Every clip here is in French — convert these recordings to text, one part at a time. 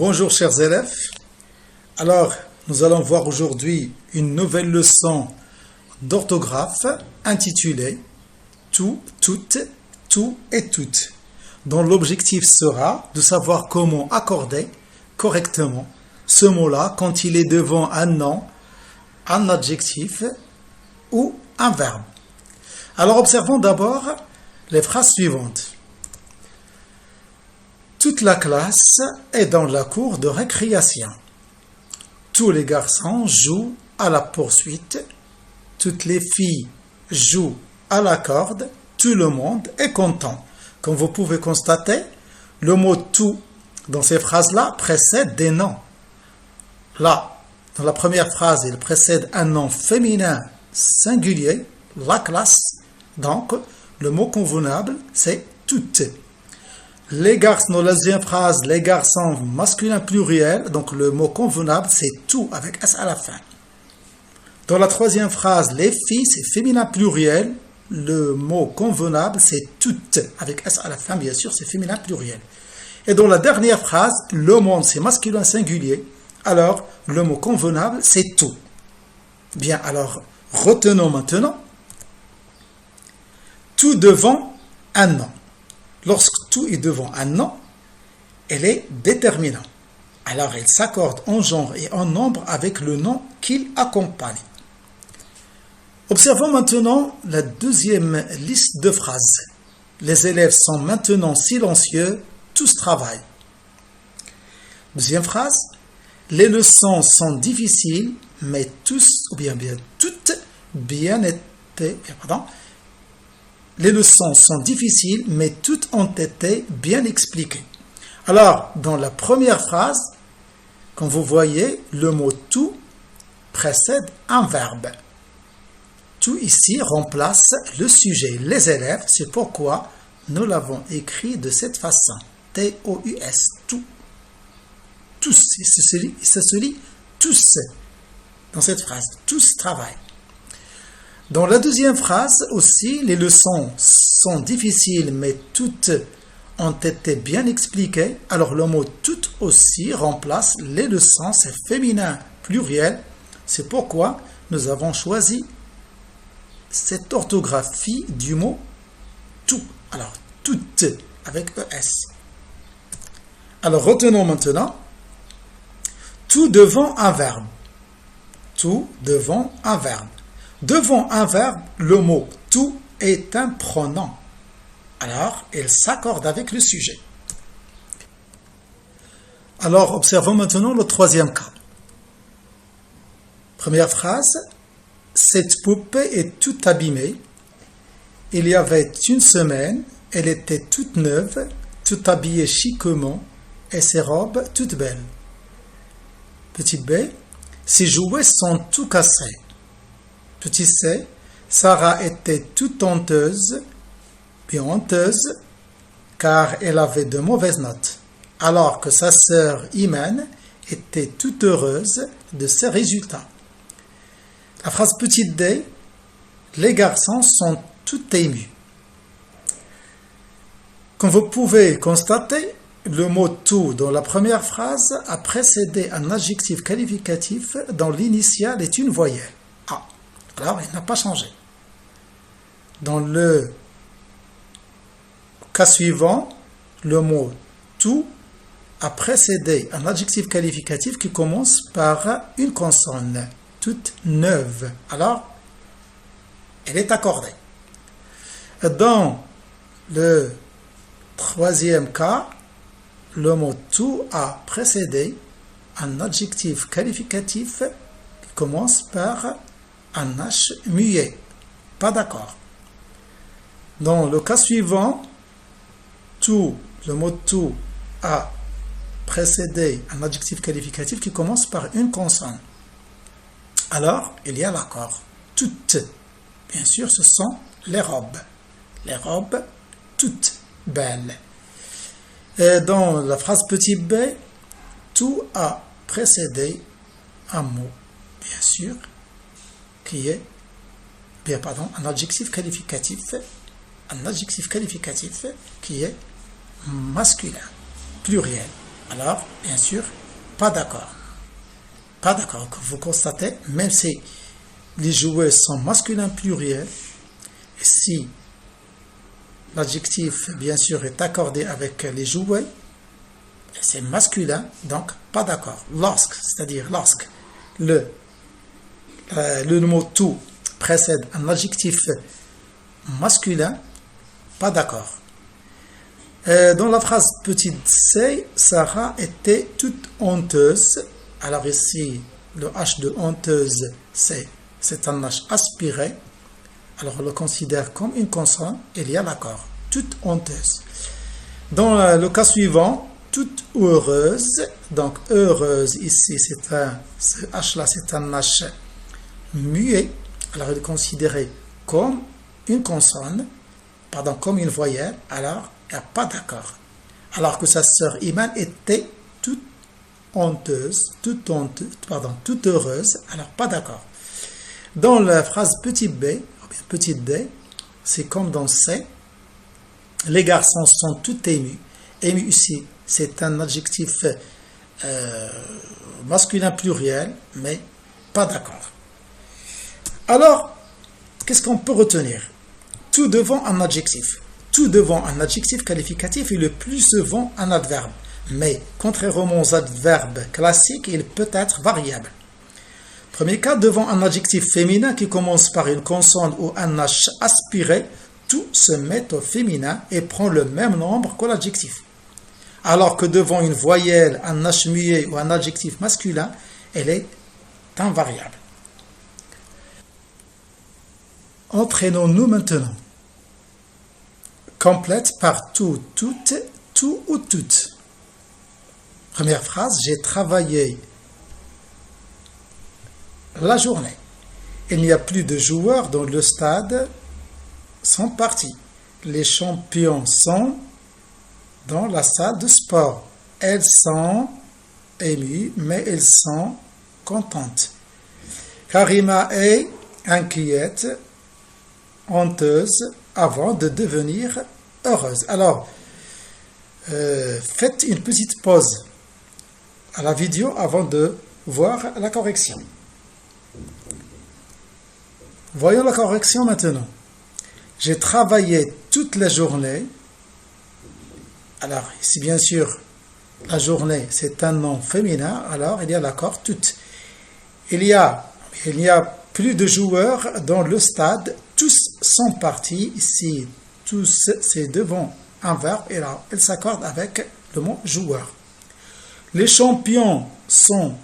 Bonjour chers élèves. Alors, nous allons voir aujourd'hui une nouvelle leçon d'orthographe intitulée tout, toutes, tout et toutes, dont l'objectif sera de savoir comment accorder correctement ce mot-là quand il est devant un nom, un adjectif ou un verbe. Alors observons d'abord les phrases suivantes. Toute la classe est dans la cour de récréation. Tous les garçons jouent à la poursuite. Toutes les filles jouent à la corde. Tout le monde est content. Comme vous pouvez constater, le mot « tout » dans ces phrases-là précède des noms. Là, dans la première phrase, il précède un nom féminin singulier, la classe. Donc, le mot convenable, c'est « toutes ». Les garçons, dans la deuxième phrase, les garçons masculin pluriel, donc le mot convenable, c'est tout avec S à la fin. Dans la troisième phrase, les filles, c'est féminin pluriel, le mot convenable, c'est toutes avec S à la fin, bien sûr, c'est féminin pluriel. Et dans la dernière phrase, le monde, c'est masculin singulier, alors le mot convenable, c'est tout. Bien, alors, retenons maintenant tout devant un nom. Lorsque tout est devant un nom, elle est déterminant. Alors, elle s'accorde en genre et en nombre avec le nom qu'il accompagne. Observons maintenant la deuxième liste de phrases. Les élèves sont maintenant silencieux, tous travaillent. Deuxième phrase. Les leçons sont difficiles, mais tous, ou bien toutes, les leçons sont difficiles, mais toutes ont été bien expliquées. Alors, dans la première phrase, comme vous voyez, le mot « tout » précède un verbe. Tout ici remplace le sujet, les élèves, c'est pourquoi nous l'avons écrit de cette façon. T-O-U-S, tout. Tous, il se lit tous dans cette phrase. Tous travaillent. Dans la deuxième phrase aussi, les leçons sont difficiles, mais toutes ont été bien expliquées. Alors le mot « toutes » aussi remplace les leçons, c'est féminin pluriel. C'est pourquoi nous avons choisi cette orthographie du mot « tout ». Alors, « toutes » avec ES. Alors retenons maintenant tout devant un verbe. Tout devant un verbe. Devant un verbe, le mot « tout » est un pronom. Alors, il s'accorde avec le sujet. Alors, observons maintenant le troisième cas. Première phrase. Cette poupée est toute abîmée. Il y avait une semaine, elle était toute neuve, toute habillée chiquement, et ses robes toutes belles. Petite B. Ses jouets sont tout cassés. Petit c, Sarah était toute honteuse, car elle avait de mauvaises notes, alors que sa sœur Iman était toute heureuse de ses résultats. La phrase petite d, les garçons sont tout émus. Comme vous pouvez constater, le mot « tout » dans la première phrase a précédé un adjectif qualificatif dont l'initiale est une voyelle. Alors, il n'a pas changé. Dans le cas suivant, le mot « tout » a précédé un adjectif qualificatif qui commence par une consonne, toute neuve. Alors, elle est accordée. Dans le troisième cas, le mot « tout » a précédé un adjectif qualificatif qui commence par un H muet. Pas d'accord. Dans le cas suivant, tout, le mot tout a précédé un adjectif qualificatif qui commence par une consonne. Alors, il y a l'accord. Toutes. Bien sûr, ce sont les robes. Les robes toutes belles. Et dans la phrase petit b, tout a précédé un mot, bien sûr, qui est un adjectif qualificatif qui est masculin, pluriel. alors bien sûr, pas d'accord. Pas d'accord, que vous constatez, même si les jouets sont masculins pluriels, et si l'adjectif, bien sûr, est accordé avec les jouets, c'est masculin, donc pas d'accord. Lorsque, c'est-à-dire lorsque le mot tout précède un adjectif masculin, pas d'accord. Dans la phrase petite c, Sarah était toute honteuse. Alors ici, le H de honteuse, c'est un H aspiré. Alors on le considère comme une consonne, il y a l'accord. Toute honteuse. Dans le cas suivant, toute heureuse. Donc heureuse, ici, ce H-là, c'est un H muet. Alors il est considéré comme une consonne, comme une voyelle. Alors il n'y a pas d'accord. Alors que sa sœur Iman était toute heureuse, alors pas d'accord. Dans la phrase petit b, ou bien petite d, c'est comme dans C, les garçons sont tout émus. Ému ici, c'est un adjectif masculin pluriel, mais pas d'accord. Alors, qu'est-ce qu'on peut retenir? Tout devant un adjectif. Tout devant un adjectif qualificatif est le plus souvent un adverbe. Mais, contrairement aux adverbes classiques, il peut être variable. Premier cas, devant un adjectif féminin qui commence par une consonne ou un H aspiré, tout se met au féminin et prend le même nombre que l'adjectif. Alors que devant une voyelle, un H muet ou un adjectif masculin, elle est invariable. Entraînons-nous maintenant. Complète par tout, toute, tout ou toute. Première phrase, j'ai travaillé la journée. Il n'y a plus de joueurs dans le stade, sont partis. Les champions sont dans la salle de sport. Elles sont émues, mais elles sont contentes. Karima est inquiète, honteuse, avant de devenir heureuse. Alors, faites une petite pause à la vidéo avant de voir la correction. Voyons la correction maintenant. J'ai travaillé toute la journée. Alors, ici, bien sûr, la journée, c'est un nom féminin. Alors, il y a l'accord toute. Il n'y a plus de joueurs dans le stade. Tous sont partis. Ici, tous, c'est devant un verbe. Et là, il s'accorde avec le mot joueur. Les champions sont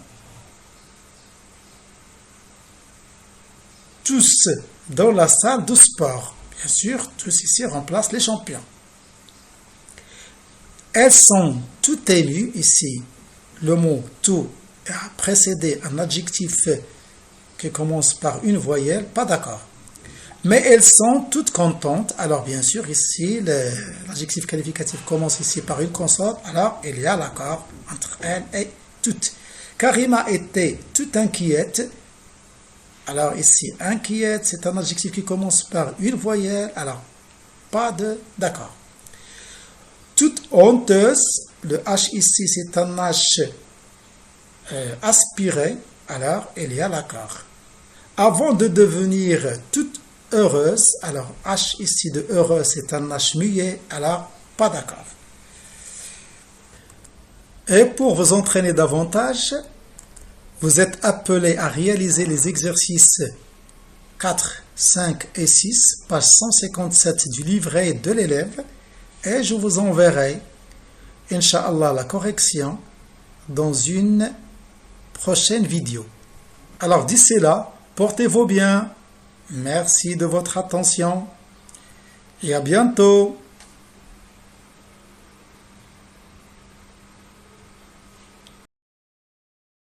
tous dans la salle de sport. Bien sûr, tous ici remplacent les champions. Elles sont toutes élues ici. Le mot tout a précédé un adjectif qui commence par une voyelle, pas d'accord. Mais elles sont toutes contentes. Alors bien sûr, ici, l'adjectif qualificatif commence ici par une consonne. Alors, il y a l'accord entre elles et toutes. Karima était toute inquiète. Alors ici, inquiète, c'est un adjectif qui commence par une voyelle. Alors, pas d'accord. Toute honteuse, le H ici, c'est un H aspiré. Alors, il y a l'accord. Avant de devenir toute heureuse, alors H ici de heureuse, c'est un H muet, alors pas d'accord. Et pour vous entraîner davantage, vous êtes appelé à réaliser les exercices 4, 5 et 6, page 157 du livret de l'élève, et je vous enverrai, Inch'Allah, la correction dans une prochaine vidéo. Alors d'ici là, portez-vous bien. Merci de votre attention et à bientôt.